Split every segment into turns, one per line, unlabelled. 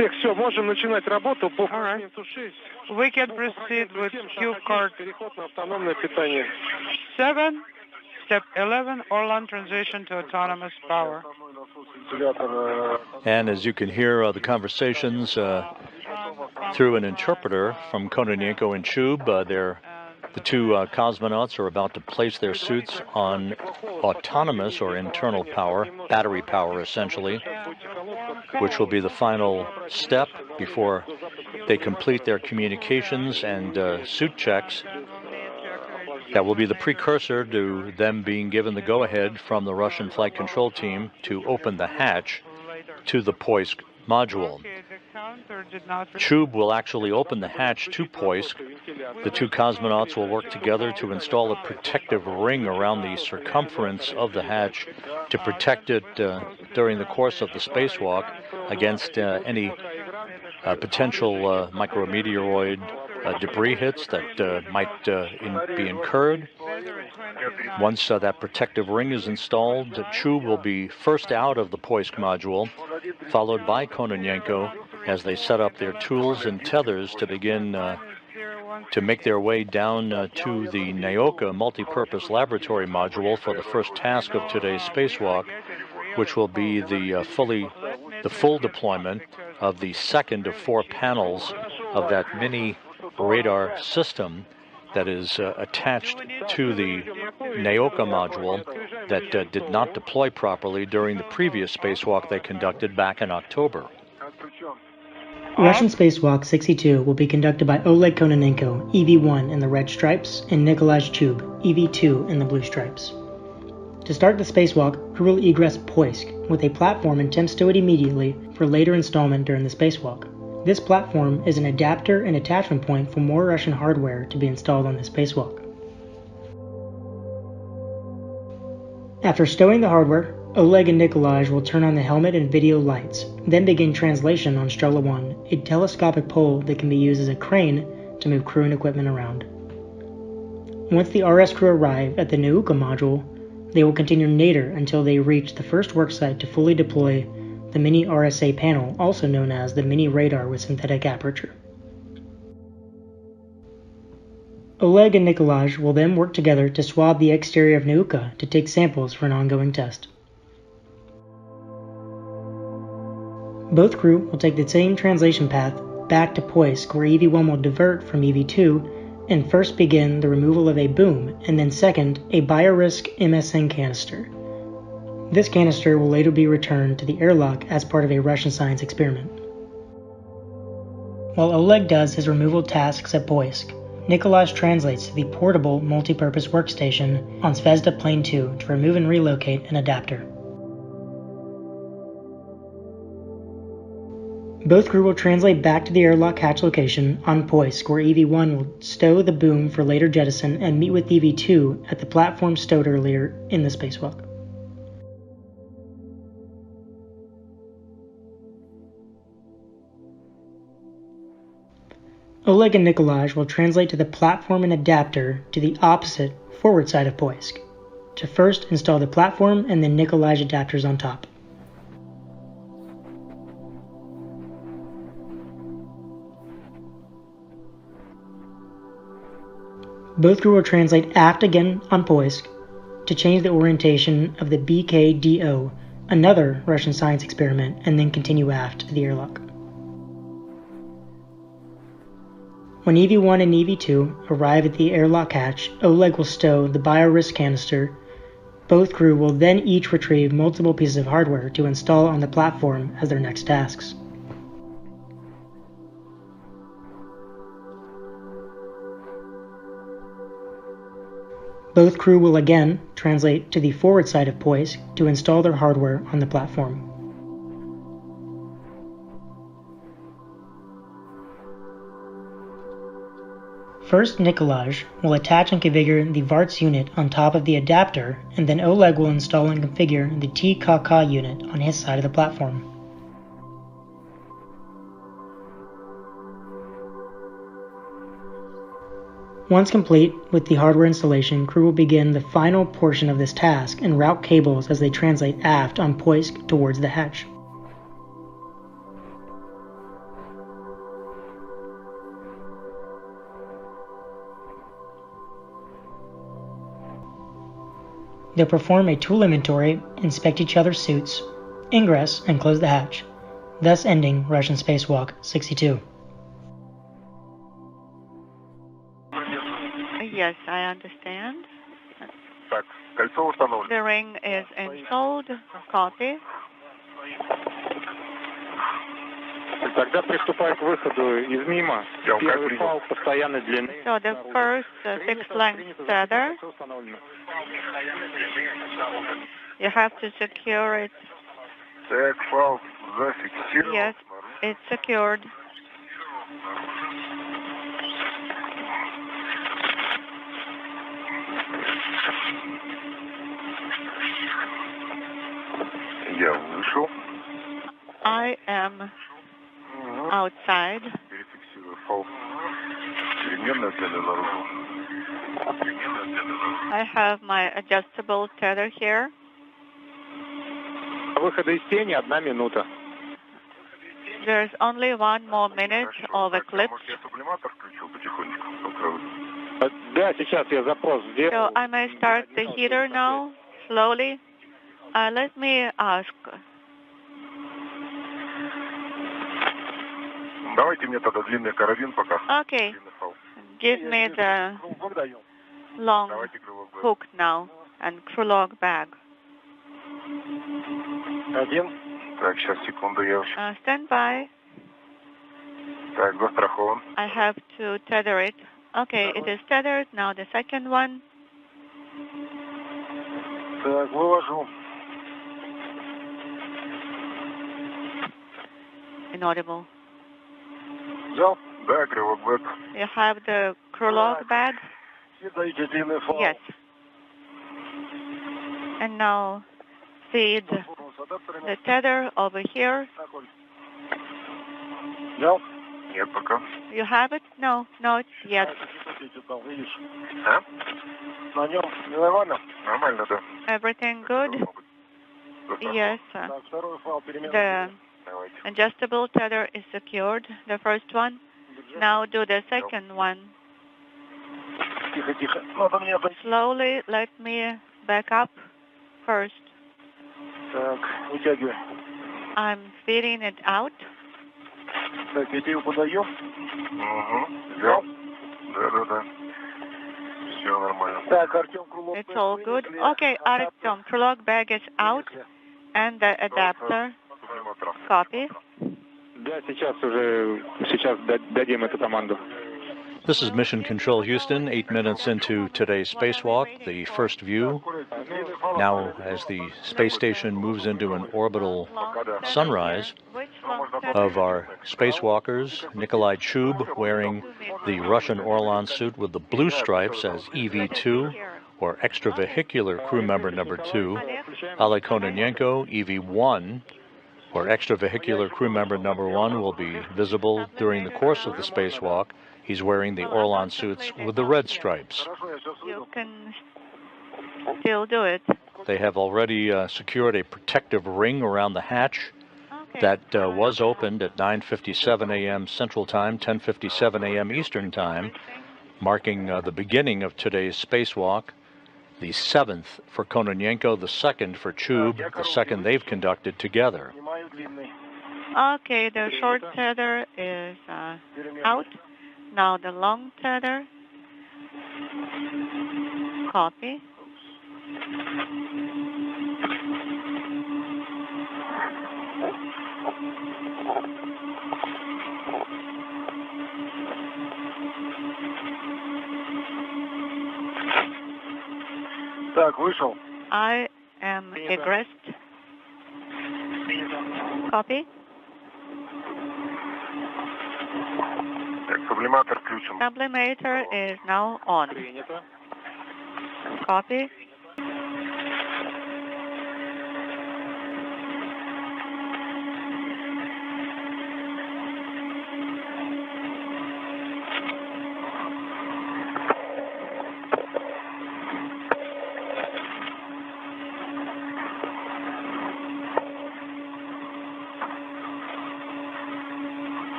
All right. We can proceed with cue card 7, step 11, Orlan transition to autonomous power.
And as you can hear the conversations through an interpreter from Kononenko and Chub, the two cosmonauts are about to place their suits on autonomous or internal power, battery power essentially, which will be the final step before they complete their communications and suit checks. That will be the precursor to them being given the go-ahead from the Russian flight control team to open the hatch to the Poisk module. Chub will actually open the hatch to Poisk. The two cosmonauts will work together to install a protective ring around the circumference of the hatch to protect it during the course of the spacewalk against any potential micrometeoroid debris hits that might be incurred. Once that protective ring is installed, Chub will be first out of the Poisk module, followed by Kononenko as they set up their tools and tethers to begin to make their way down to the Naoka multipurpose laboratory module for the first task of today's spacewalk, which will be the full deployment of the second of 4 panels of that mini radar system that is attached to the Naoka module that did not deploy properly during the previous spacewalk they conducted back in October.
Russian Spacewalk 62 will be conducted by Oleg Kononenko, EV1 in the red stripes, and Nikolai Chub, EV2 in the blue stripes. To start the spacewalk, crew will egress Poisk with a platform and attempt to stow it immediately for later installment during the spacewalk. This platform is an adapter and attachment point for more Russian hardware to be installed on the spacewalk. After stowing the hardware, Oleg and Nikolaj will turn on the helmet and video lights, then begin translation on Strela 1, a telescopic pole that can be used as a crane to move crew and equipment around. Once the RS crew arrive at the Nauka module, they will continue nadir until they reach the first worksite to fully deploy the mini RSA panel, also known as the mini radar with synthetic aperture. Oleg and Nikolaj will then work together to swab the exterior of Nauka to take samples for an ongoing test. Both crew will take the same translation path back to Poisk, where EV1 will divert from EV2 and first begin the removal of a boom, and then second, a biorisk MSN canister. This canister will later be returned to the airlock as part of a Russian science experiment. While Oleg does his removal tasks at Poisk, Nikolaj translates to the portable multipurpose workstation on Zvezda Plane 2 to remove and relocate an adapter. Both crew will translate back to the airlock hatch location on Poisk, where EV1 will stow the boom for later jettison and meet with EV2 at the platform stowed earlier in the spacewalk. Oleg and Nikolaj will translate to the platform and adapter to the opposite forward side of Poisk, to first install the platform and then Nikolaj adapters on top. Both crew will translate aft again on Poisk to change the orientation of the BKDO, another Russian science experiment, and then continue aft to the airlock. When EV1 and EV2 arrive at the airlock hatch, Oleg will stow the biorisk canister. Both crew will then each retrieve multiple pieces of hardware to install on the platform as their next tasks. Both crew will again translate to the forward side of Poisk to install their hardware on the platform. First, Nikolaj will attach and configure the VARTS unit on top of the adapter, and then Oleg will install and configure the TKK unit on his side of the platform. Once complete with the hardware installation, crew will begin the final portion of this task and route cables as they translate aft on Poisk towards the hatch. They'll perform a tool inventory, inspect each other's suits, ingress, and close the hatch, thus ending Russian Spacewalk 62.
Yes, I understand. The ring is installed. Copy.
Тогда приступай к выходу из мимо. Первый фал постоянной длины.
So the first fixed length tether, you have to secure it. Yes, it's secured. I am outside. I have my adjustable tether here.
Выхода из тени 1 минута.
There's only 1 more minute of eclipse.
Да, сейчас я запрос
So
сделал.
I may start the heater now, slowly. Let me ask. Okay, give me the long hook now and crew log bag. Stand by. I have to tether it. Okay, it is tethered. Now the second one. Inaudible. You have the crew log bag? Yes. And now feed the tether over here. You have it? No, not yet. Everything good? Yes. The adjustable tether is secured, the first one. Now do the second one. Slowly, let me back up first. I'm feeding it out. It's all good. Okay, Artyom, crew log bag is out and the adapter. Copy.
Да, сейчас дадим эту команду.
This is Mission Control Houston, 8 minutes into today's spacewalk, the first view. Now, as the space station moves into an orbital sunrise of our spacewalkers, Nikolai Chub wearing the Russian Orlan suit with the blue stripes as EV2, or extravehicular crew member number 2, Ale Kononenko, EV1, or extravehicular crew member number 1 will be visible during the course of the spacewalk. He's wearing the Orlan suits with the red stripes.
You can still do it.
They have already secured a protective ring around the hatch that was opened at 9:57 a.m. Central Time, 10:57 a.m. Eastern Time, marking the beginning of today's spacewalk. The 7th for Kononenko, the 2nd for Chub, the 2nd they've conducted together.
Okay, the short tether is out. Now the long tether. Copy. I am egressed. Copy. Sublimator is now on. Copy.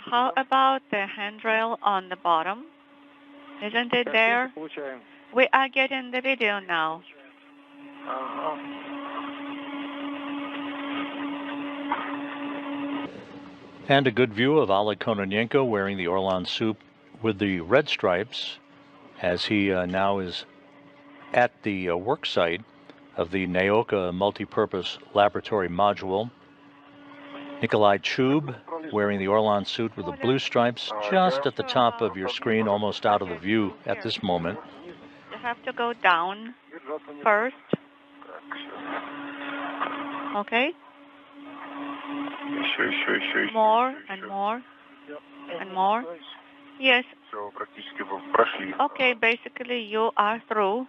How about the handrail on the bottom? Isn't it there? We are getting the video now.
And a good view of Oleg Kononenko wearing the Orlan suit with the red stripes as he now is at the worksite of the Naoka multipurpose laboratory module. Nikolai Chub wearing the Orlan suit with the blue stripes just at the top of your screen, almost out of the view at this moment.
You have to go down first. Okay. More and more and more. Yes. Okay, basically you are through.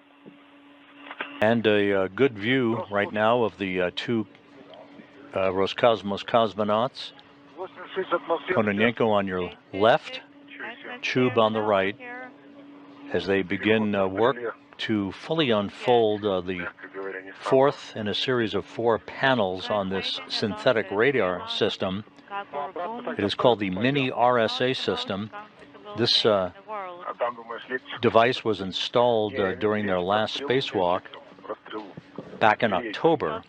And a good view right now of the two Roscosmos cosmonauts. Kononenko on your left, Chub on the right, as they begin work to fully unfold the fourth in a series of 4 panels on this synthetic radar system. It is called the Mini RSA system. This device was installed during their last spacewalk back in October.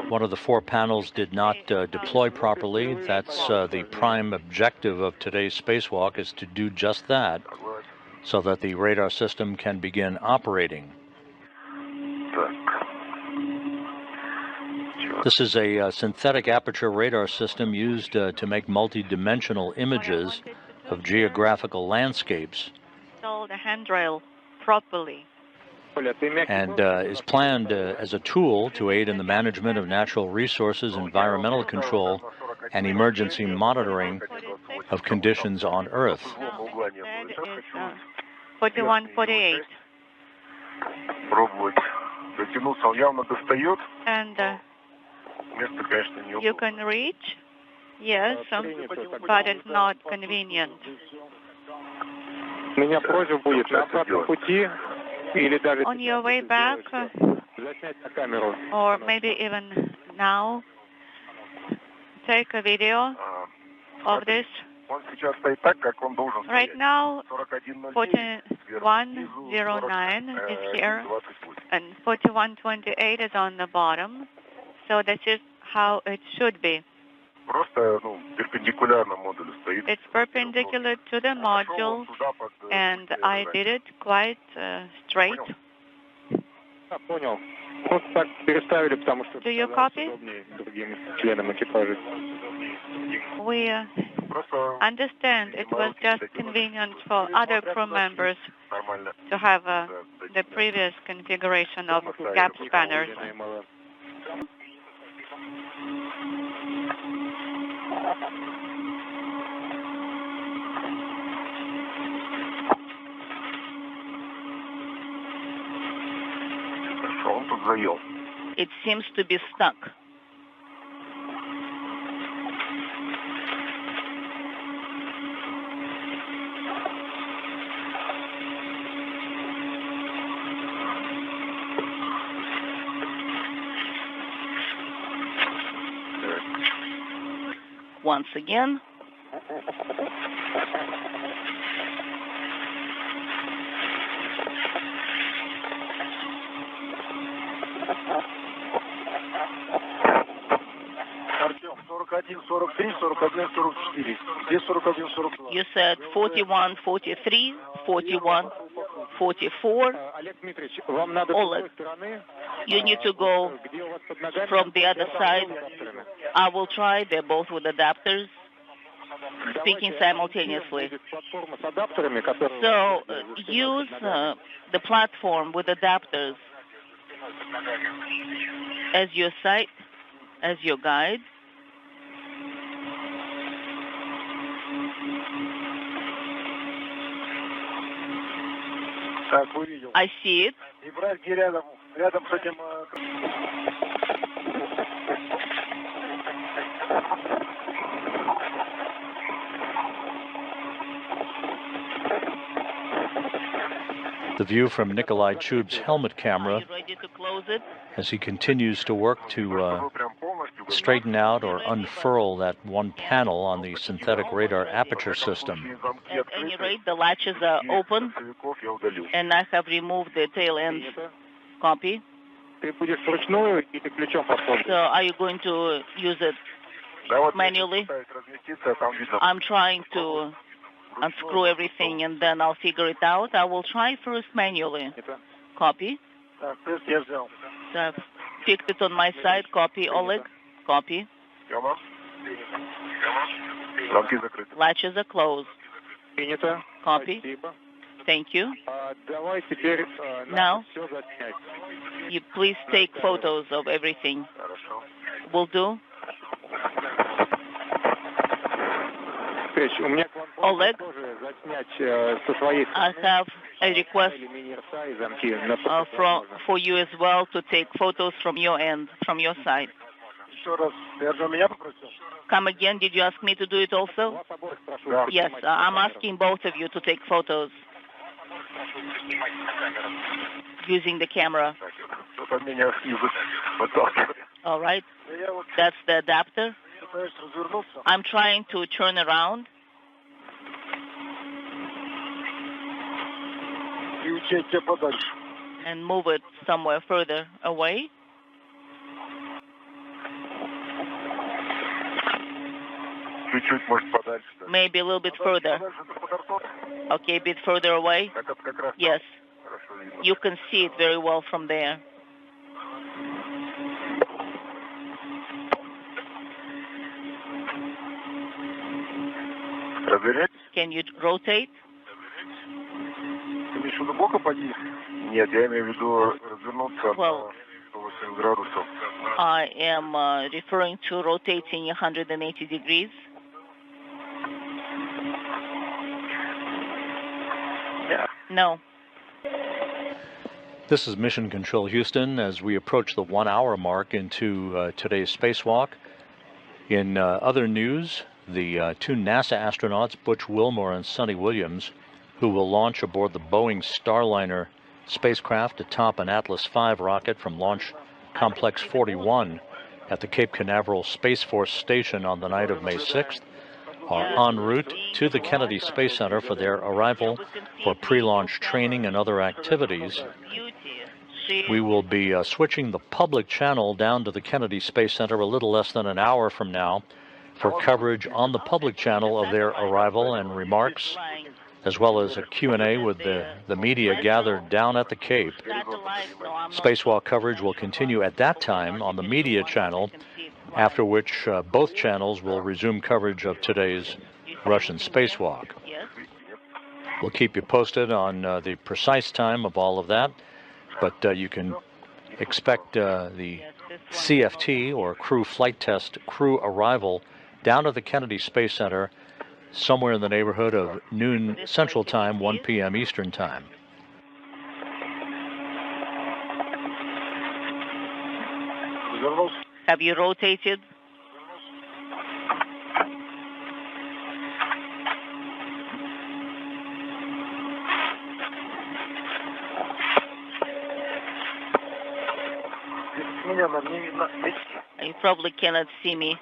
One of the 4 panels did not deploy properly. That's the prime objective of today's spacewalk, is to do just that, so that the radar system can begin operating. This is a synthetic aperture radar system used to make multi-dimensional images of geographical landscapes.
Install the handrail properly.
And is planned as a tool to aid in the management of natural resources, environmental control, and emergency monitoring of conditions on Earth.
4148. And you can reach? Yes, but it's not convenient. On your way back, or maybe even now, take a video of this. Right now, 4109 is here, and 4128 is on the bottom. So this is how it should be. It's perpendicular to the module, and I did it quite straight. Do you copy? We understand it was just convenient for other crew members to have the previous configuration of gap spanners.
It seems to be stuck. Once again. You said 41, 43, 41, 44. Oleg, you need to go from the other side. I will try. They're both with adapters, speaking simultaneously. So use the platform with adapters as your site, as your guide. I see it.
The view from Nikolai Chub's helmet camera
Are you ready to close it?
as he continues to work to straighten out or unfurl that one panel on the synthetic radar aperture system.
At any rate, the latches are open, and I have removed the tail ends. Copy. So are you going to use it manually? I'm trying to unscrew everything, and then I'll figure it out. I will try first manually. Copy. So I've fixed it on my side. Copy, Oleg. Copy. Latches are closed. Copy. Thank you. Now, you please take photos of everything. Will do. Oleg, I have a request for you as well to take photos from your end, from your side. Come again, did you ask me to do it also? Yes, I'm asking both of you to take photos using the camera. All right, that's the adapter. I'm trying to turn around. And move it somewhere further away. Maybe a little bit further. Okay, a bit further away. Yes. You can see it very well from there. Can you rotate? Well, I am referring to rotating 180 degrees. No.
This is Mission Control Houston as we approach the 1 hour mark into today's spacewalk. In other news, the two NASA astronauts, Butch Wilmore and Sonny Williams, who will launch aboard the Boeing Starliner spacecraft atop an Atlas V rocket from Launch Complex 41 at the Cape Canaveral Space Force Station on the night of May 6th, are en route to the Kennedy Space Center for their arrival for pre-launch training and other activities. We will be switching the public channel down to the Kennedy Space Center a little less than an hour from now for coverage on the public channel of their arrival and remarks, as well as a Q&A with the media gathered down at the Cape. Spacewalk coverage will continue at that time on the media channel, after which both channels will resume coverage of today's Russian spacewalk. We'll keep you posted on the precise time of all of that, but you can expect the CFT, or crew flight test, crew arrival down to the Kennedy Space Center somewhere in the neighborhood of noon Central Time, 1 p.m. Eastern Time.
Have you rotated? You probably cannot see me.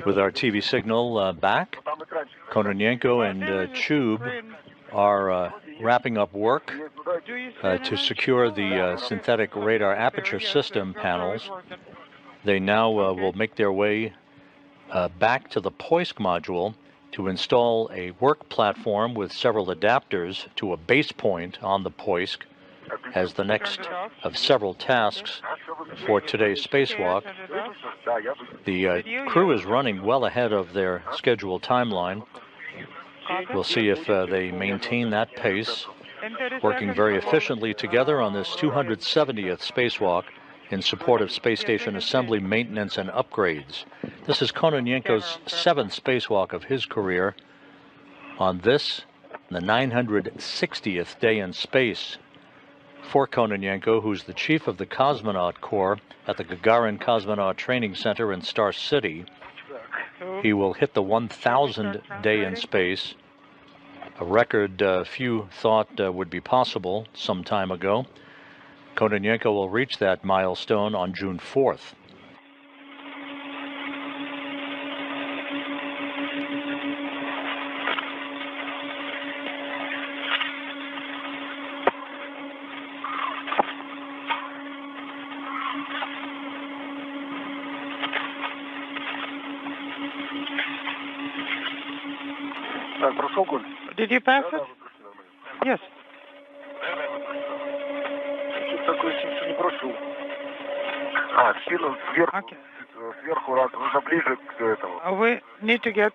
With our TV signal back, Kononenko and Chub are wrapping up work to secure the synthetic radar aperture system panels. They now will make their way back to the POISC module to install a work platform with several adapters to a base point on the POISC as the next of several tasks for today's spacewalk. The crew is running well ahead of their scheduled timeline. We'll see if they maintain that pace, working very efficiently together on this 270th spacewalk in support of space station assembly, maintenance, and upgrades. This is Kononenko's 7th spacewalk of his career. On this, the 960th day in space for Kononenko, who's the chief of the Cosmonaut Corps at the Gagarin Cosmonaut Training Center in Star City. He will hit the 1,000th day in space, a record few thought would be possible some time ago. Kononenko will reach that milestone on June 4th.
Did you pass it? Yes. Okay. We need to get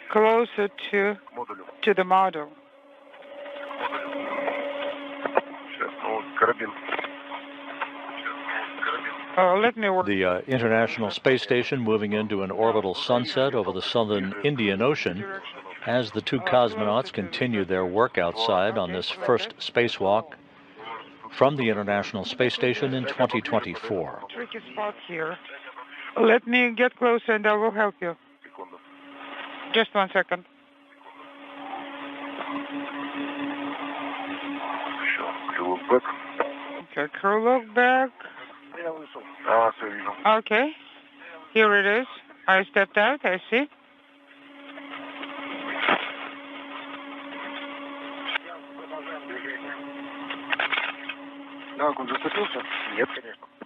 closer to the model. Let me work.
The International Space Station moving into an orbital sunset over the southern Indian Ocean as the two cosmonauts continue their work outside on this first spacewalk from the International Space Station in 2024.
Tricky spot here. Let me get closer and I will help you. Just 1 second. Okay, crew look back. Okay, here it is. I stepped out, I see.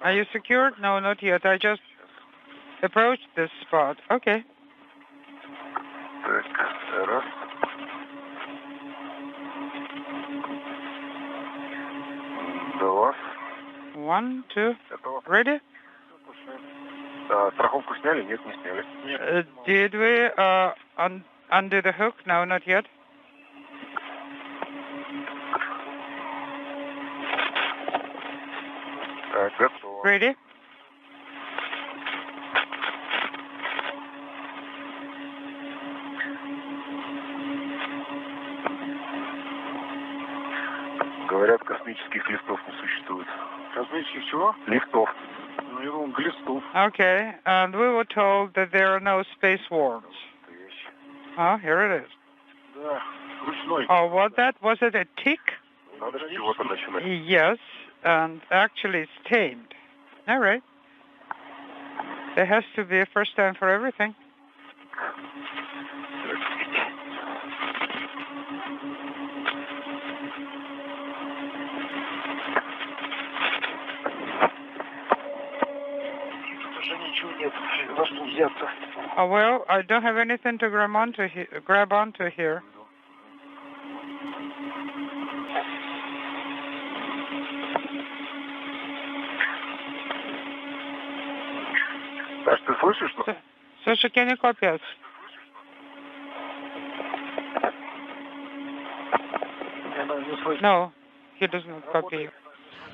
Are you secured? No, not yet. I just approached this spot. Okay. One, two. Ready? Did we undo the hook? No, not yet. Ready?
Говорят, космических лифтов не существует. Космических чего? Лифтов. Ну, глистов.
Okay, and we were told that there are no space warps. Oh, here it is.
Да, ручной.
Oh, what that? Was it a tick?
Надо с чего-то начинать.
Yes, and actually it's tamed. All right. There has to be a first time for everything. Oh, well, I don't have anything to grab onto here.
Ты слышишь, что?
Sasha, can you copy us? No, he does not copy you.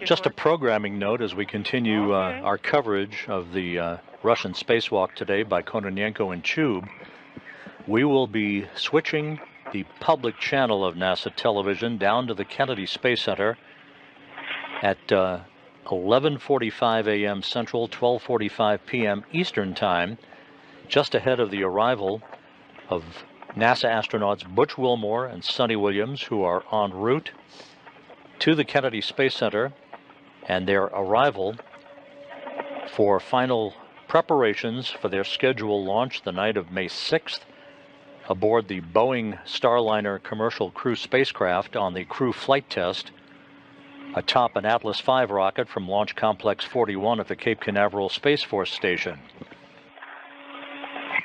Just a programming note as we continue our coverage of the Russian spacewalk today by Kononenko and Chub. We will be switching the public channel of NASA television down to the Kennedy Space Center at 11:45 a.m. Central, 12:45 p.m. Eastern Time, just ahead of the arrival of NASA astronauts Butch Wilmore and Sonny Williams, who are en route to the Kennedy Space Center, and their arrival for final preparations for their scheduled launch the night of May 6th aboard the Boeing Starliner commercial crew spacecraft on the crew flight test atop an Atlas V rocket from Launch Complex 41 at the Cape Canaveral Space Force Station.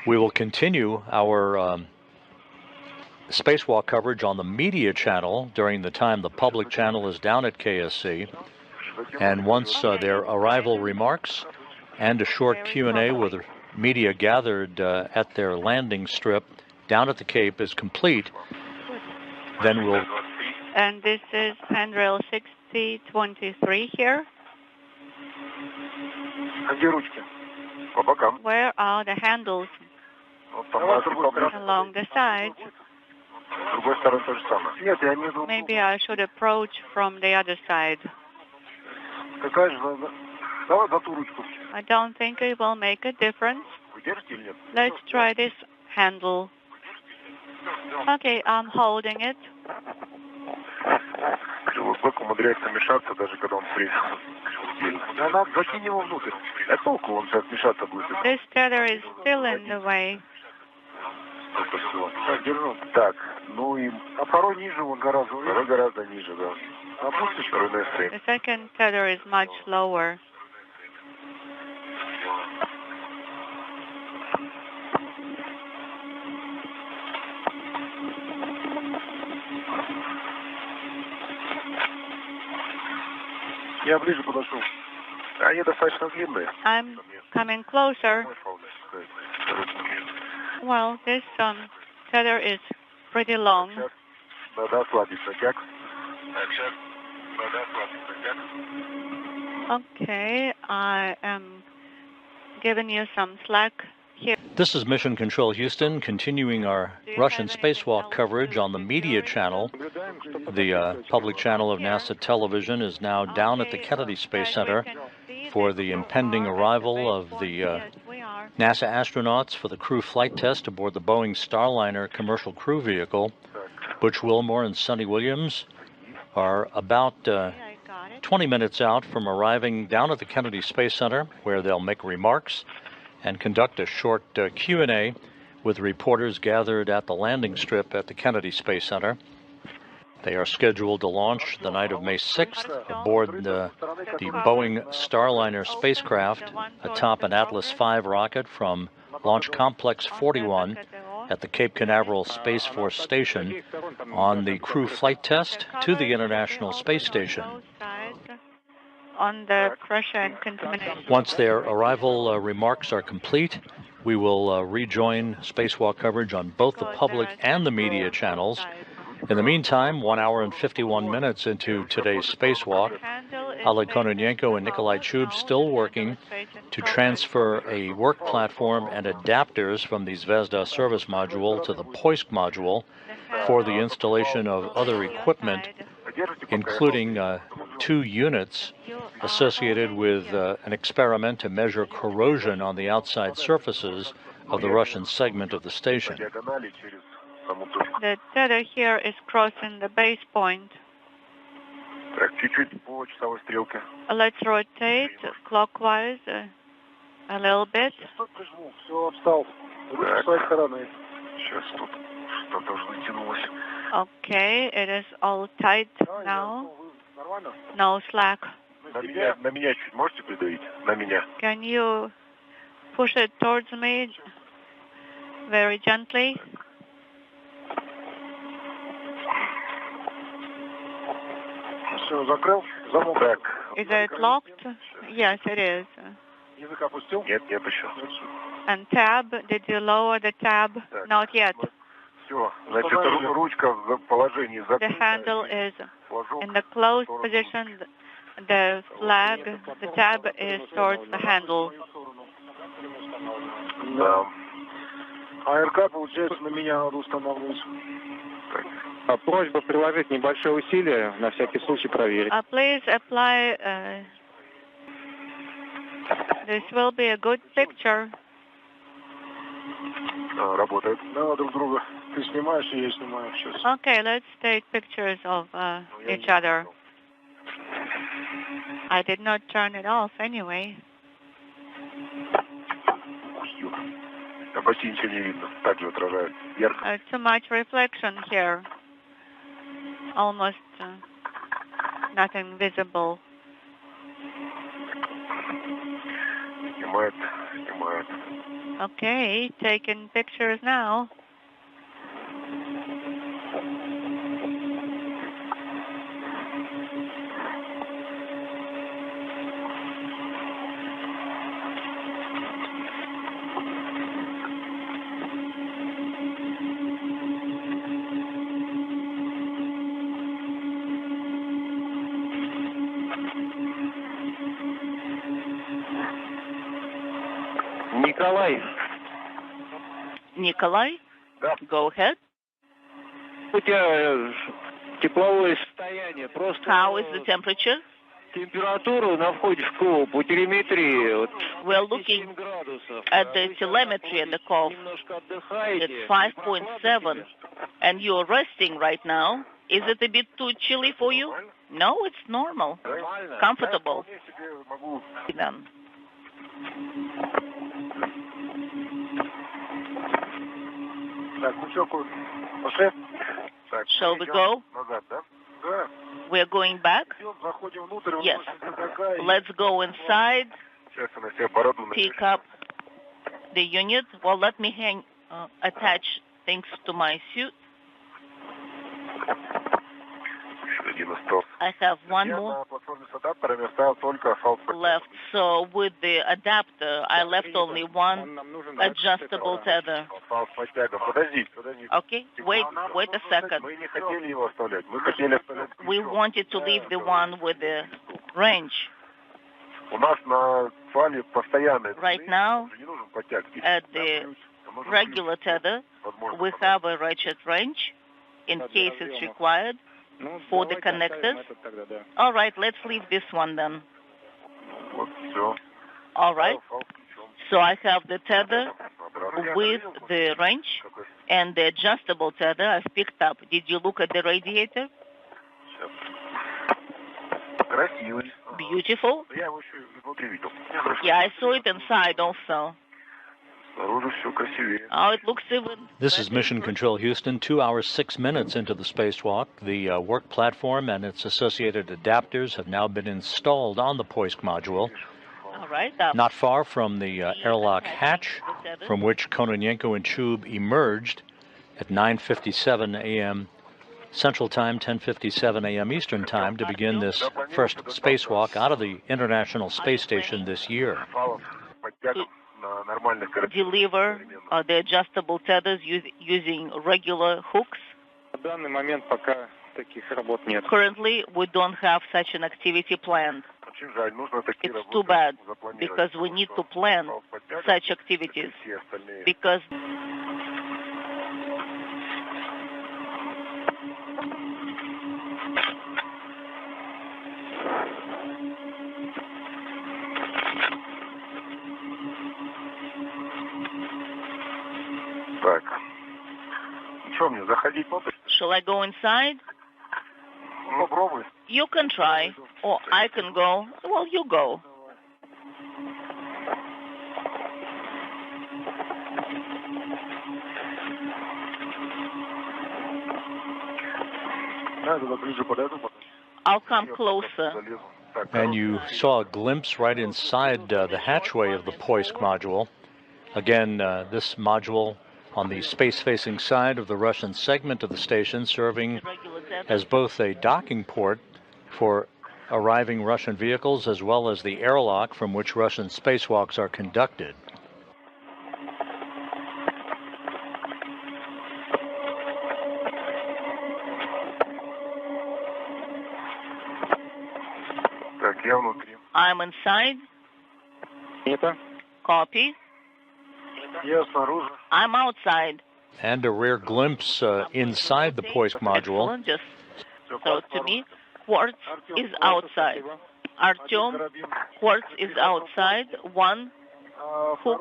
We will continue our spacewalk coverage on the media channel during the time the public channel is down at KSC. And once their arrival remarks and a short Q&A with media gathered at their landing strip down at the Cape is complete, then we'll...
And this is handrail 6023 here. Where are the handles? Along the sides. Maybe I should approach from the other side. I don't think it will make a difference. Let's try this handle. Okay, I'm holding it. This tether is still in the way. The second tether is much lower. I'm coming closer. Well, this tether is pretty long. Okay, I am giving you some slack here.
This is Mission Control Houston, continuing our Russian spacewalk coverage on the media channel. The public channel of NASA television is now down at the Kennedy Space Center for the impending arrival of the NASA astronauts for the crew flight test aboard the Boeing Starliner commercial crew vehicle. Butch Wilmore and Sonny Williams are about 20 minutes out from arriving down at the Kennedy Space Center, where they'll make remarks and conduct a short Q&A with reporters gathered at the landing strip at the Kennedy Space Center. They are scheduled to launch the night of May 6th aboard the Boeing Starliner spacecraft atop an Atlas V rocket from Launch Complex 41 at the Cape Canaveral Space Force Station on the crew flight test to the International Space Station.
On the pressure and contamination.
Once their arrival remarks are complete, we will rejoin spacewalk coverage on both the public and the media channels. In the meantime, 1 hour and 51 minutes into today's spacewalk, Oleg Kononenko and Chub still working to transfer a work platform and adapters from the Zvezda service module to the Poisk module for the installation of other equipment, including 2 units associated with an experiment to measure corrosion on the outside surfaces of the Russian segment of the station.
The tether here is crossing the base point. Let's rotate clockwise a little bit. Okay, it is all tight now. No slack. Can you push it towards me very gently? Is it locked? Yes, it is. And tab, did you lower the tab? Not yet. The handle is in the closed position. The flag, the tab is towards the handle.
АРК, получается, на меня надо устанавливать. Просьба приложить небольшое усилие, на всякий случай проверить.
Please apply. This will be a good picture.
Работает. Да, друг друга. Ты снимаешь, и я снимаю. Сейчас.
Okay, let's take pictures of each other. I did not turn it off anyway.
Почти ничего не видно. Также отражает. Ярко.
Too much reflection here. Almost nothing visible.
Снимает.
Okay, taking pictures now.
Николай.
Nikolai, go ahead.
У тебя тепловое состояние? Просто
How is the temperature?
температуру на входе в КО по телеметрии вот,
We're looking
7 градусов.
at the telemetry at the call.
Немножко отдыхаете.
It's 5.7, and you're resting right now. Is it a bit too chilly for you? No, it's normal, comfortable. Then.
Так, ну что, пошли?
Shall we go?
Назад, да? Да.
We're going back?
Заходим внутрь.
Yes. Let's go inside,
Сейчас я на себя бороду
pick up the unit. Well, let me attach things to my suit.
Один остался.
I have one
Я
more
на платформе с адаптерами оставил только фалс-пакет.
left. So with the adapter, I left only one adjustable tether.
Фалс-пакетом. Подожди.
Okay, wait a second.
Мы не хотели его оставлять. Мы хотели оставлять
We
ключом.
wanted to leave the one with the range.
У нас на фале постоянный.
Right now,
Не нужен подтяг.
at the regular tether, we have a ratchet range in case it's required for the connectors. All right, let's leave this one then.
Вот, все.
All right, so I have the tether with the range and the adjustable tether I've picked up. Did you look at the radiator?
Красивый.
Beautiful.
Я его еще внутри видел.
Yeah, I saw it inside also.
Снаружи все красивее.
Oh, it looks even.
This is Mission Control Houston, 2 hours, 6 minutes into the spacewalk. The work platform and its associated adapters have now been installed on the POISC module,
All right.
not far from the airlock hatch from which Kononenko and Chub emerged at 9:57 a.m. Central Time, 10:57 a.m. Eastern Time to begin this first spacewalk out of the International Space Station this year.
Deliver the adjustable tethers using regular hooks. Currently, we don't have such an activity planned. It's too bad because we need to plan such activities because
Так. Что мне, заходить внутрь?
shall I go inside?
Ну, попробуй.
You can try, or I can go. Well, you go.
Да, туда ближе подойду.
I'll come closer.
Залезу. Так,
And you saw a glimpse right inside the hatchway of the POISC module. Again, this module on the space-facing side of the Russian segment of the station, serving as both a docking port for arriving Russian vehicles as well as the airlock from which Russian spacewalks are conducted.
Так, я внутри.
I'm inside.
Это?
Copy.
Я снаружи.
I'm outside.
And a rare glimpse inside the POISC module.
Excellent. Just so to me, Quartz is outside. Artyom, Quartz is outside. One hook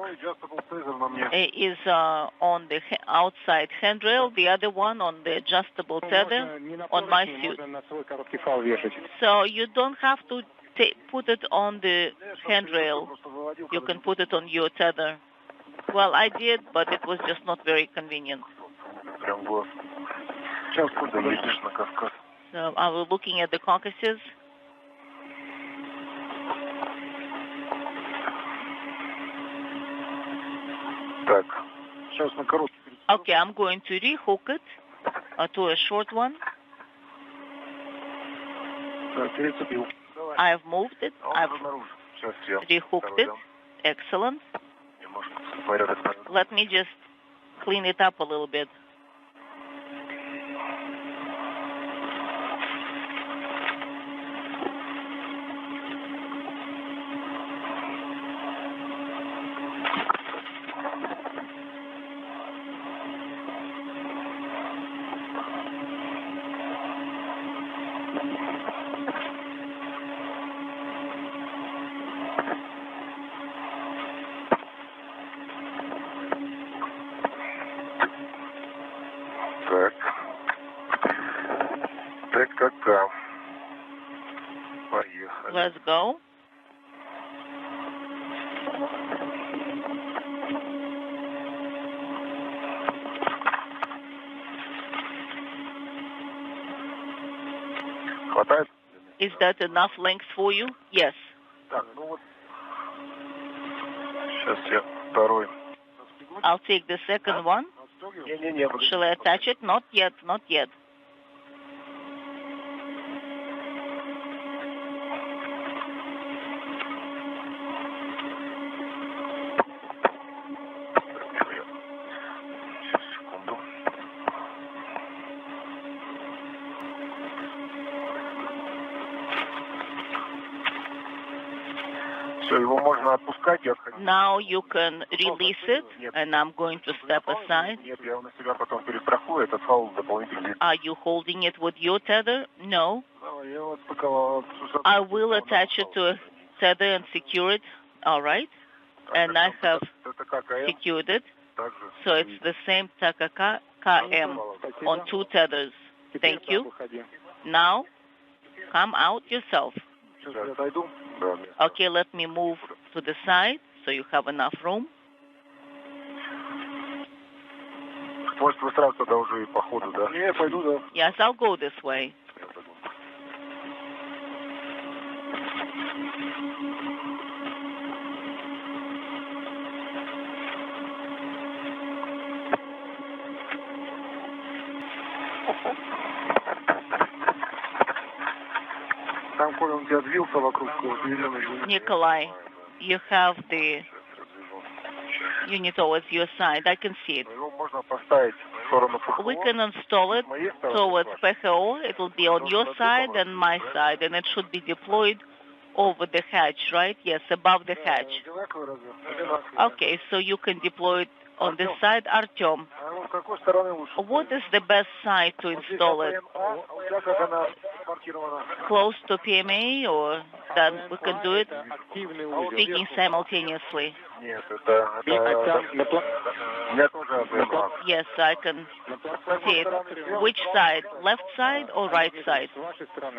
is on the outside handrail, the other one on the adjustable tether on my suit. So you don't have to put it on the handrail. You can put it on your tether. Well, I did, but it was just not very convenient. So I was looking at the Caucasus. Okay, I'm going to rehook it to a short one. I've moved it. I've rehooked it. Excellent. Let me just clean it up a little bit. Let's go. Is that enough length for you? Yes. I'll take the second one. Shall I attach it? Not yet, not yet. Now you can release it, and I'm going to step aside. Are you holding it with your tether? No. I will attach it to a tether and secure it. All right. And I have secured it. So it's the same TKK KM on 2 tethers. Thank you. Now, come out yourself. Okay, let me move to the side so you have enough room. Yes, I'll go this way. Nikolai, you have the unit towards your side. I can see it. We can install it towards PHO. It will be on your side and my side, and it should be deployed over the hatch, right? Yes, above the hatch. Okay, so you can deploy it on this side. Artyom, what is the best side to install it? Close to PMA, or then we can do it speaking simultaneously? Yes, I can see it. Which side? Left side or right side?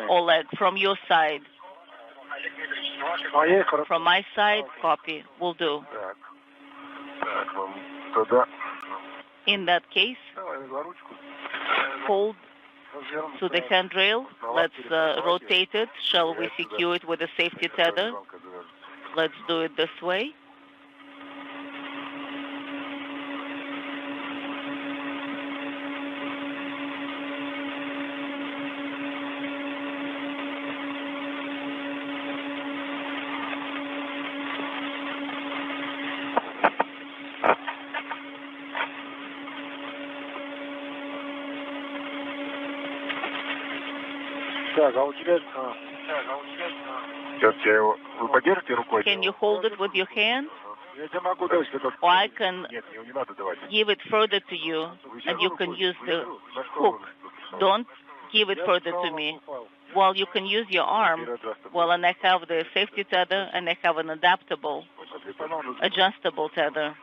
Oleg, from your side. From my side, copy. Will do. In that case, hold to the handrail. Let's rotate it. Shall we secure it with a safety tether? Let's do it this way. Can you hold it with your hand? Or I can give it further to you, and you can use the hook. Don't give it further to me. Well, you can use your arm. Well, and I have the safety tether, and I have an adjustable tether.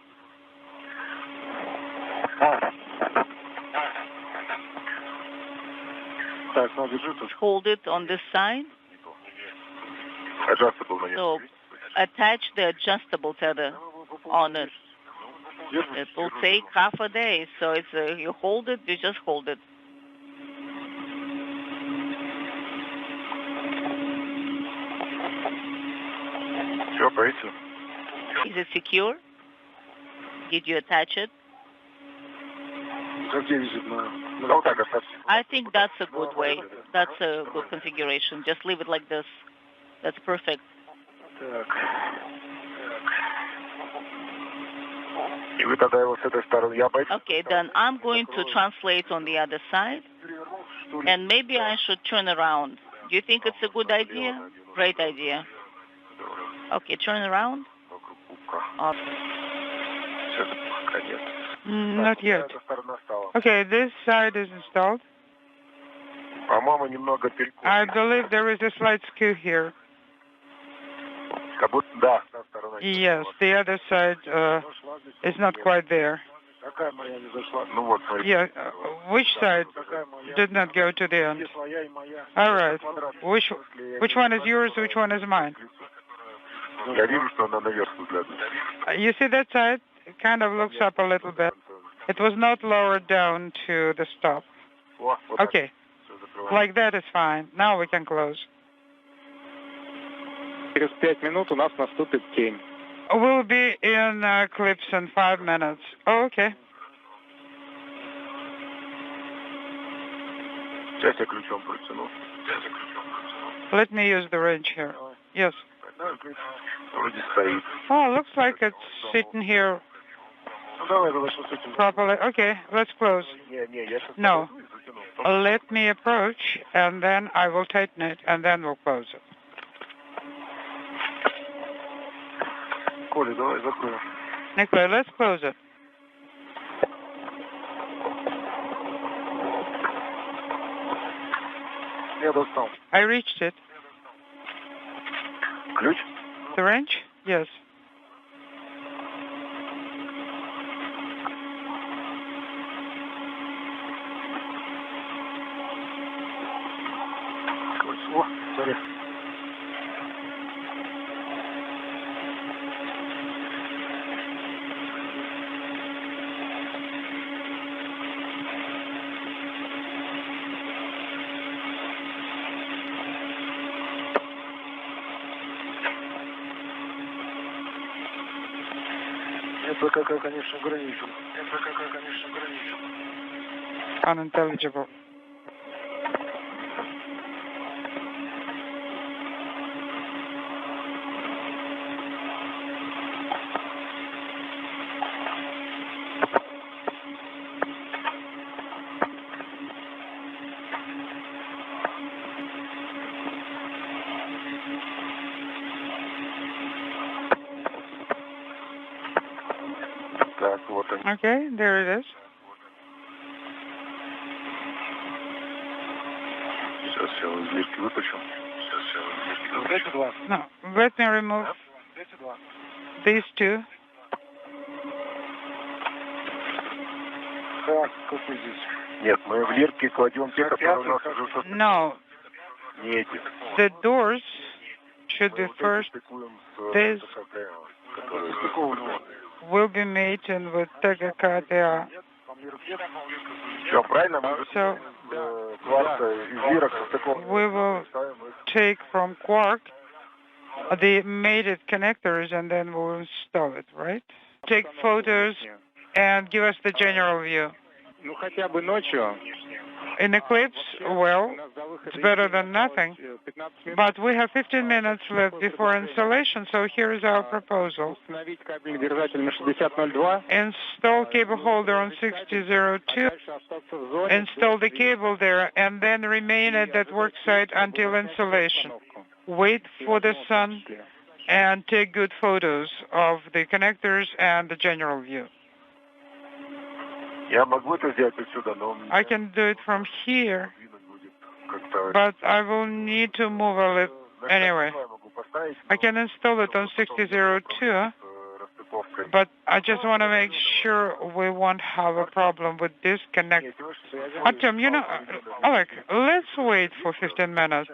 Hold it on this side. So attach the adjustable tether on it. It will take half a day. So it's you hold it, you just hold it. Is it secure? Did you attach it? I think that's a good way. That's a good configuration. Just leave it like this. That's perfect. Okay, then I'm going to translate on the other side, and maybe I should turn around. Do you think it's a good idea? Great idea. Okay, turn around.
Not yet. Okay, this side is installed. I believe there is a slight skew here. Yes, the other side is not quite there. Yeah, which side? did not go to the end. All right. Which one is yours? Which one is mine? You see that side? It kind of looks up a little bit. It was not lowered down to the stop. Okay. Like that is fine. Now we can close.
Через 5 минут у нас наступит тень.
We'll be in eclipse in 5 minutes. Oh, okay. Let me use the wrench here. Yes. Oh, looks like it's sitting here properly. Okay, let's close. No. Let me approach, and then I will tighten it, and then we'll close it. Nikolai, let's close it. I reached it. The wrench? Yes. Unintelligible. Okay, there it is. No, let me remove these two. No, the doors should be first. This will be mated with TGKTA. So we will take from quark the mated connectors and then we'll install it, right? Take photos and give us the general view. In eclipse, well, it's better than nothing. But we have 15 minutes left before installation, so here is our proposal. Install cable holder on 6002, install the cable there, and then remain at that worksite until installation. Wait for the sun and take good photos of the connectors and the general view. I can do it from here, but I will need to move a little. Anyway, I can install it on 6002, but I just want to make sure we won't have a problem with disconnect. Artem, you know, Alec, let's wait for 15 minutes.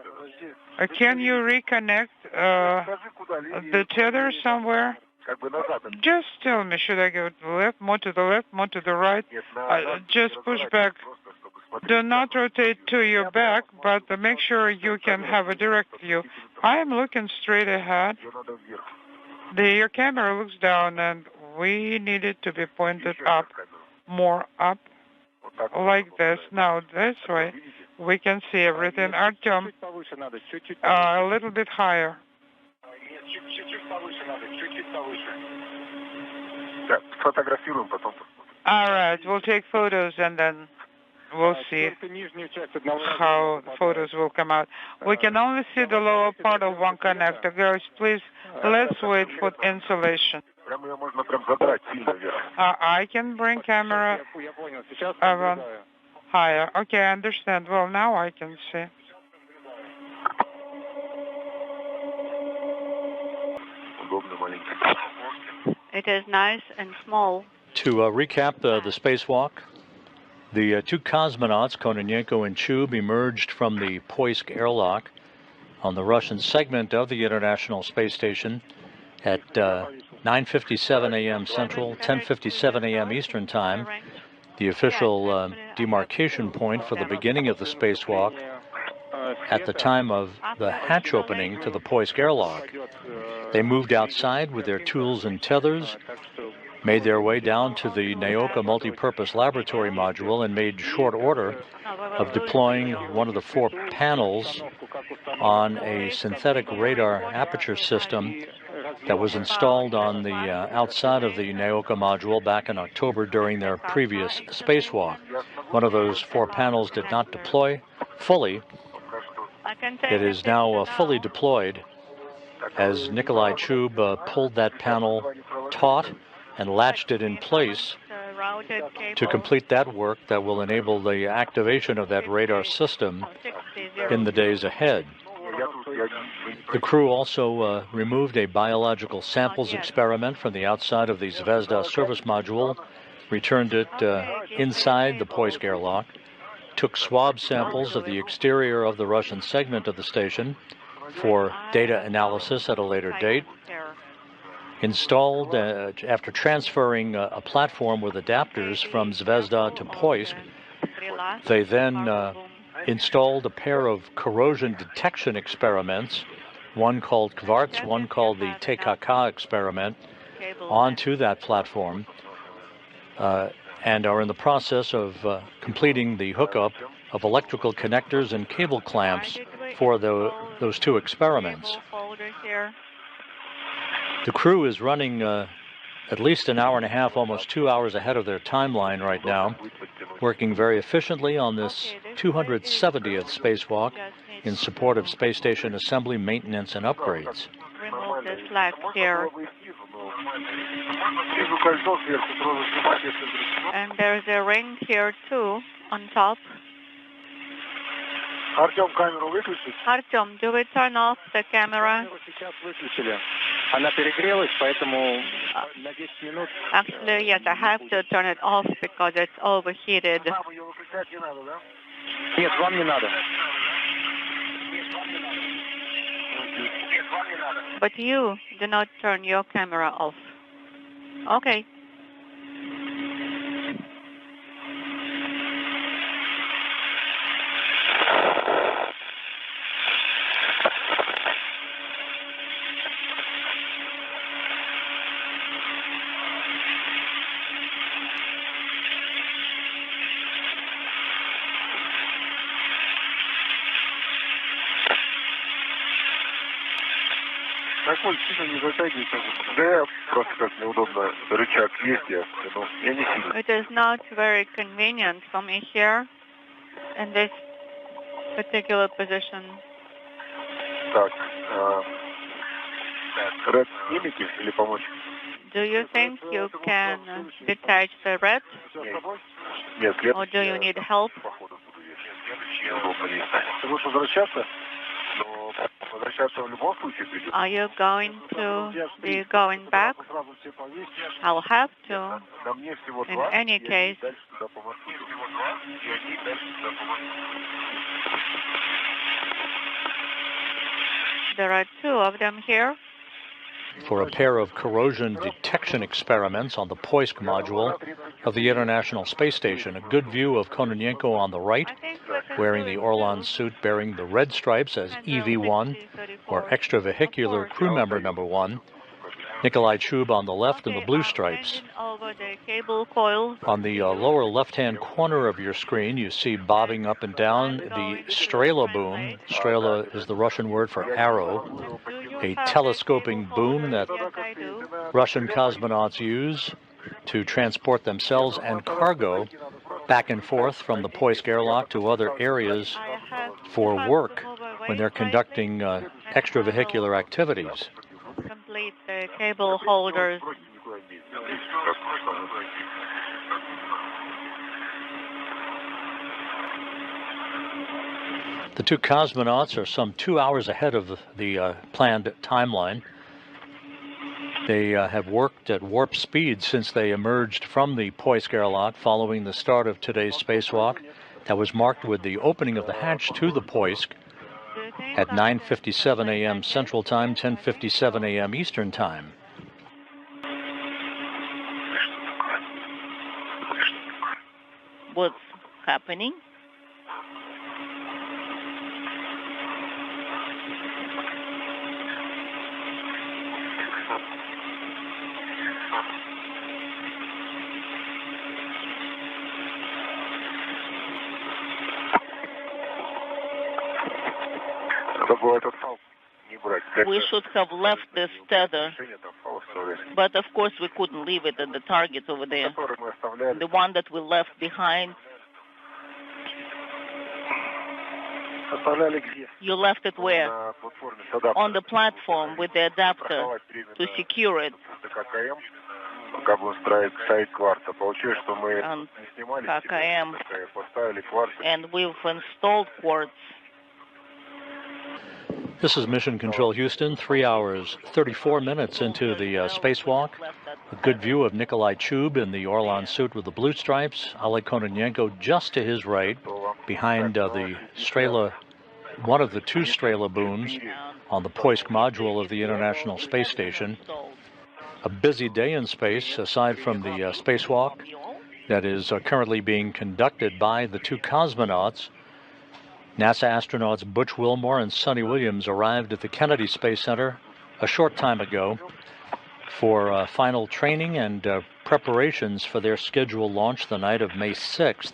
Can you reconnect the tether somewhere? Just tell me, should I go to the left, more to the left, more to the right? Just push back. Do not rotate to your back, but make sure you can have a direct view. I am looking straight ahead. Your camera looks down, and we need it to be pointed up, more up, like this. Now, this way, we can see everything. Artem, a little bit higher. All right, we'll take photos and then we'll see how photos will come out. We can only see the lower part of one connector. Guys, please, let's wait for installation. I can bring camera higher. Okay, I understand. Well, now I can see.
It is nice and small.
To recap the spacewalk, The two cosmonauts, Kononenko and Chub, emerged from the Poisk airlock on the Russian segment of the International Space Station at 9:57 a.m. Central, 10:57 a.m. Eastern Time, the official demarcation point for the beginning of the spacewalk at the time of the hatch opening to the Poisk airlock. They moved outside with their tools and tethers, made their way down to the Naoka multipurpose laboratory module, and made short order of deploying one of the 4 panels on a synthetic radar aperture system that was installed on the outside of the Naoka module back in October during their previous spacewalk. One of those 4 panels did not deploy fully. It is now fully deployed as Nikolai Chub pulled that panel taut and latched it in place to complete that work that will enable the activation of that radar system in the days ahead. The crew also removed a biological samples experiment from the outside of the Zvezda service module, returned it inside the Poisk airlock, took swab samples of the exterior of the Russian segment of the station for data analysis at a later date, installed, after transferring a platform with adapters from Zvezda to Poisk, they then installed a pair of corrosion detection experiments, one called Quartz, one called the TKK experiment, onto that platform, and are in the process of completing the hookup of electrical connectors and cable clamps for those 2 experiments. The crew is running at least an hour and a half, almost 2 hours ahead of their timeline right now, working very efficiently on this 270th spacewalk in support of space station assembly, maintenance, and upgrades.
Remove the slack here. And there's a ring here too, on top. Artyom, do we turn off the camera? Actually, yes, I have to turn it off because it's overheated. But you do not turn your camera off. Okay. It is not very convenient for me here in this particular position. Do you think you can detach the red? Or do you need help? Are you going to be going back? I'll have to. In any case. There are 2 of them here.
For a pair of corrosion detection experiments on the Poisk module of the International Space Station. A good view of Kononenko on the right, wearing the Orlan suit bearing the red stripes as EV1, or extravehicular crew member number 1. Nikolai Chub on the left in the blue stripes. On the lower left-hand corner of your screen, you see bobbing up and down the Strela boom. Strela is the Russian word for arrow, a telescoping boom that Russian cosmonauts use to transport themselves and cargo back and forth from the Poisk airlock to other areas for work when they're conducting extravehicular activities.
Complete the cable holders.
The 2 cosmonauts are some 2 hours ahead of the planned timeline. They have worked at warp speed since they emerged from the Poisk airlock following the start of today's spacewalk that was marked with the opening of the hatch to the Poisk at 9:57 a.m. Central Time, 10:57 a.m. Eastern Time.
What's happening? We should have left this tether, but of course we couldn't leave it at the target over there. The one that we left behind. You left it where? On the platform with the adapter to secure it. On KKM. And we've installed quartz.
This is Mission Control Houston, 3 hours, 34 minutes into the spacewalk. A good view of Nikolai Chub in the Orlan suit with the blue stripes. Oleg Kononenko just to his right, behind the Strela, one of the two Strela booms on the Poisk module of the International Space Station. A busy day in space, aside from the spacewalk that is currently being conducted by the two cosmonauts. NASA astronauts Butch Wilmore and Sonny Williams arrived at the Kennedy Space Center a short time ago for final training and preparations for their scheduled launch the night of May 6th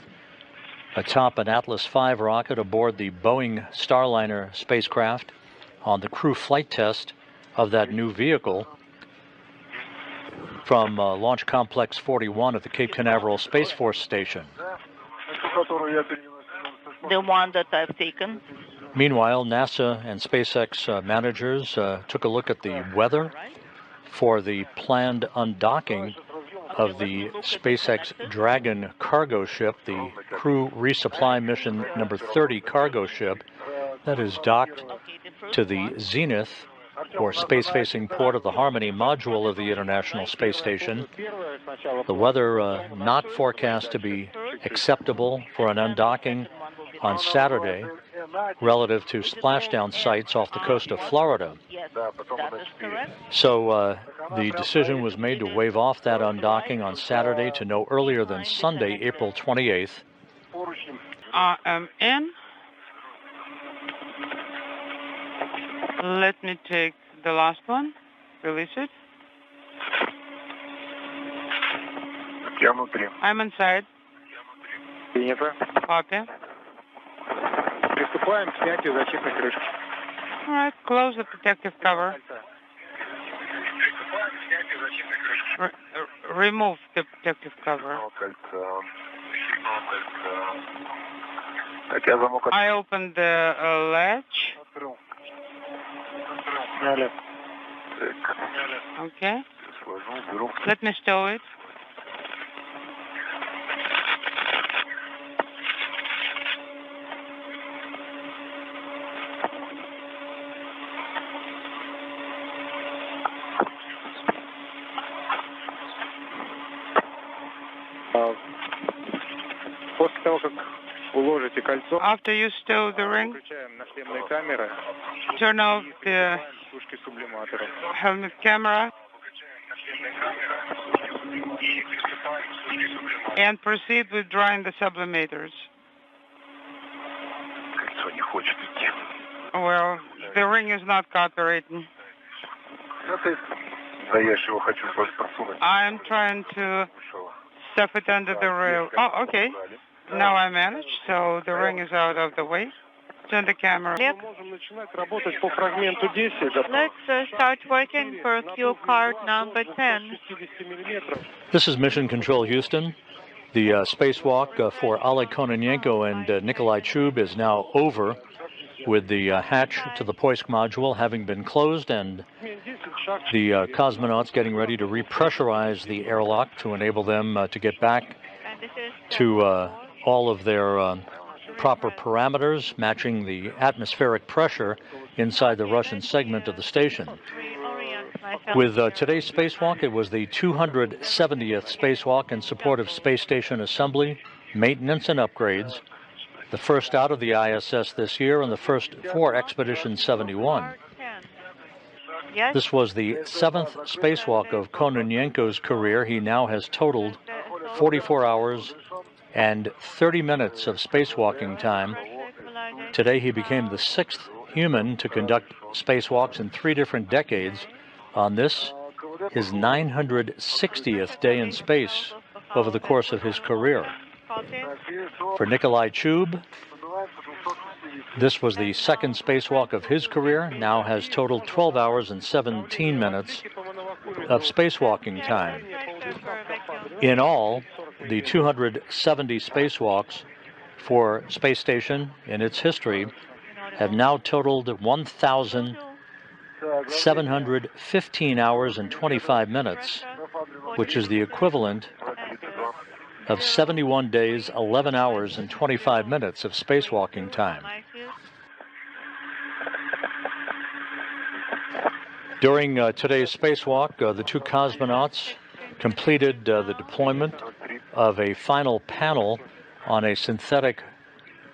atop an Atlas V rocket aboard the Boeing Starliner spacecraft on the crew flight test of that new vehicle from Launch Complex 41 at the Cape Canaveral Space Force Station.
The one that I've taken.
Meanwhile, NASA and SpaceX managers took a look at the weather for the planned undocking of the SpaceX Dragon cargo ship, the crew resupply mission number 30 cargo ship that is docked to the Zenith or space-facing port of the Harmony module of the International Space Station. The weather not forecast to be acceptable for an undocking on Saturday relative to splashdown sites off the coast of Florida. So the decision was made to waive off that undocking on Saturday to no earlier than Sunday, April 28th.
In. Let me take the last one. Release it. I'm inside. Copy. All right, close the protective cover. Remove the protective cover. I opened the latch. Okay. Let me stow it. After you stow the ring, turn off the helmet camera and proceed with drying the sublimators. Well, the ring is not cooperating. I'm trying to stuff it under the rail. Oh, okay. Now I managed, so the ring is out of the way. Turn the camera.
Let's start working for cue card number 10.
This is Mission Control Houston. The spacewalk for Oleg Kononenko and Nikolai Chub is now over, with the hatch to the Poisk module having been closed and the cosmonauts getting ready to repressurize the airlock to enable them to get back to all of their proper parameters, matching the atmospheric pressure inside the Russian segment of the station. With today's spacewalk, it was the 270th spacewalk in support of space station assembly, maintenance, and upgrades, the first out of the ISS this year and the first for Expedition 71. This was the 7th spacewalk of Kononenko's career. He now has totaled 44 hours and 30 minutes of spacewalking time. Today he became the 6th human to conduct spacewalks in 3 different decades. On this, his 960th day in space over the course of his career. For Nikolai Chub, this was the 2nd spacewalk of his career, now has totaled 12 hours and 17 minutes of spacewalking time. In all, the 270 spacewalks for space station in its history have now totaled 1,715 hours and 25 minutes, which is the equivalent of 71 days, 11 hours, and 25 minutes of spacewalking time. During today's spacewalk, the 2 cosmonauts completed the deployment of a final panel on a synthetic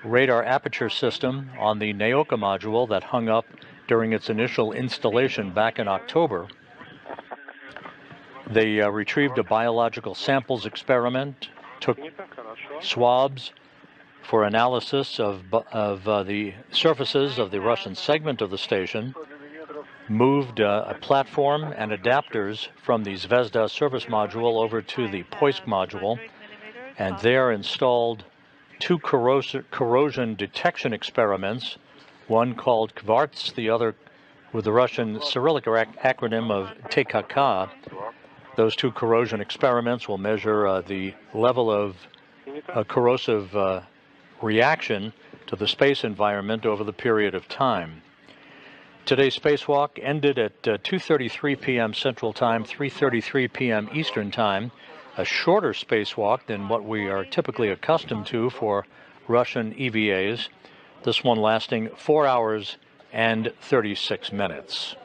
radar aperture system on the Naoka module that hung up during its initial installation back in October. They retrieved a biological samples experiment, took swabs for analysis of the surfaces of the Russian segment of the station, moved a platform and adapters from the Zvezda service module over to the Poisk module, and there installed 2 corrosion detection experiments, one called Kvarts, the other with the Russian Cyrillic acronym of TKK. Those 2 corrosion experiments will measure the level of corrosive reaction to the space environment over the period of time. Today's spacewalk ended at 2:33 p.m. Central Time, 3:33 p.m. Eastern Time, a shorter spacewalk than what we are typically accustomed to for Russian EVAs, this one lasting 4 hours and 36 minutes.